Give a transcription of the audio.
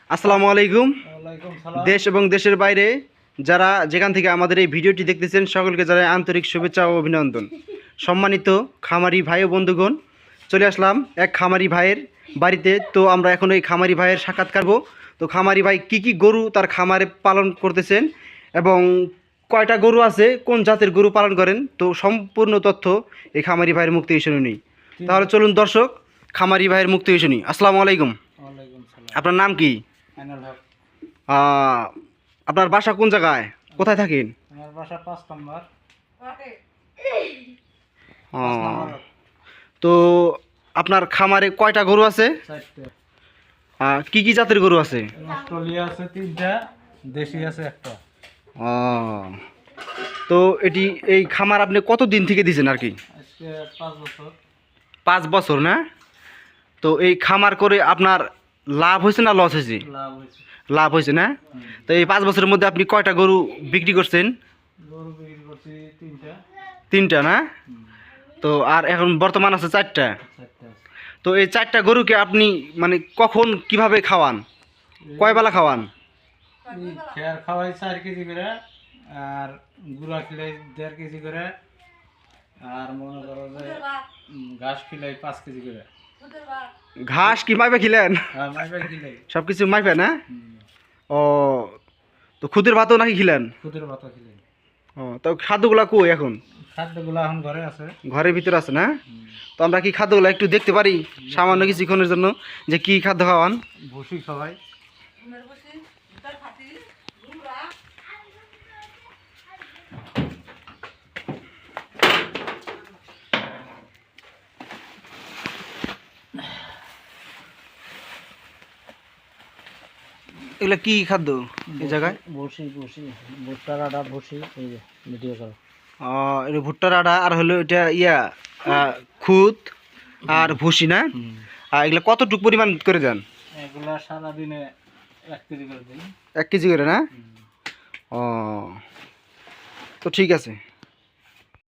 আসসালামু আলাইকুম। দেশ এবং দেশের বাইরে যারা যেখান থেকে আমাদের এই ভিডিওটি দেখতেছেন সকলকে জানাই আন্তরিক শুভেচ্ছা ও অভিনন্দন। সম্মানিত খামারি ভাই ও বন্ধুগণ, চলে আসলাম এক খামারি ভাইয়ের বাড়িতে। তো আমরা এখন এই খামারি ভাইয়ের সাক্ষাৎকার করব। তো খামারি ভাই কি গরু তার খামারে পালন করতেছেন এবং কয়টা গরু আছে, কোন জাতের গরু পালন করেন, তো সম্পূর্ণ তথ্য এই খামারি ভাইয়ের মুখ থেকে শুনে নিই। তাহলে চলুন দর্শক, খামারি ভাইয়ের মুখ থেকে শুনি। আসসালামু আলাইকুম। আপনার নাম কি? আপনার বাসা কোন জায়গায়, কোথায় থাকেন? আমার বাসা 5 নম্বর। তো আপনার খামারে কয়টা গরু আছে? 4টা। কি জাতের গরু আছে? অস্ট্রেলিয়া আছে 3টা, দেশি আছে একটা। তো এই খামার আপনি কত দিন থেকে দিয়েছেন আর কি? আজকে 5 বছর। 5 বছর না? তো এই খামার করে আপনার লাভ হয়েছে না লস হয়েছে? লাভ হয়েছে না? তো এই 5 বছরের মধ্যে আপনি কয়টা গরু বিক্রি করছেন? গরু বিক্রি করছি 3টা। 3টা না? তো আর এখন বর্তমান আছে 4টা। তো এই 4টা গরুকে আপনি মানে কখন কিভাবে খাওয়ান, কয় বেলা খাওয়ান? খেয়ার খাওয়াই 4 কেজি করে, আর গুঁড়া খিলাই 1.5 কেজি করে, আর মনে করো যে ঘাস খিলাই 5 কেজি করে। ঘাস কি মাইপে খিলেন? হ্যাঁ, মাইপা খিলাই সব কিছু মাইপে না? ও, তো খুদের ভাতও নাকি খিলেন? খুদের ভাত খিলাই। তো খাদ্যগুলা কই এখন? খাদ্যগুলো এখন ঘরে আছে। ঘরের ভিতরে আছে না? তো আমরা কি খাদ্যগুলো একটু দেখতে পারি সামান্য কিছুক্ষণের জন্য, যে কি খাদ্য খাওয়ান? ভুসি খাওয়াই। এগুলা কি খাদ্য এই জায়গায়? ভুসি ভুট্টার আটা, ভুসি, এই যে ভিডিও করো। এটা ভুট্টার আটা, আর হলো এটা খুদ আর ভুসি না? আর এগুলা কতটুকু পরিমাণ করে দেন? এগুলা সারাদিনে 1 কেজি করে দিই। 1 কেজি করে না? ও, তো ঠিক আছে।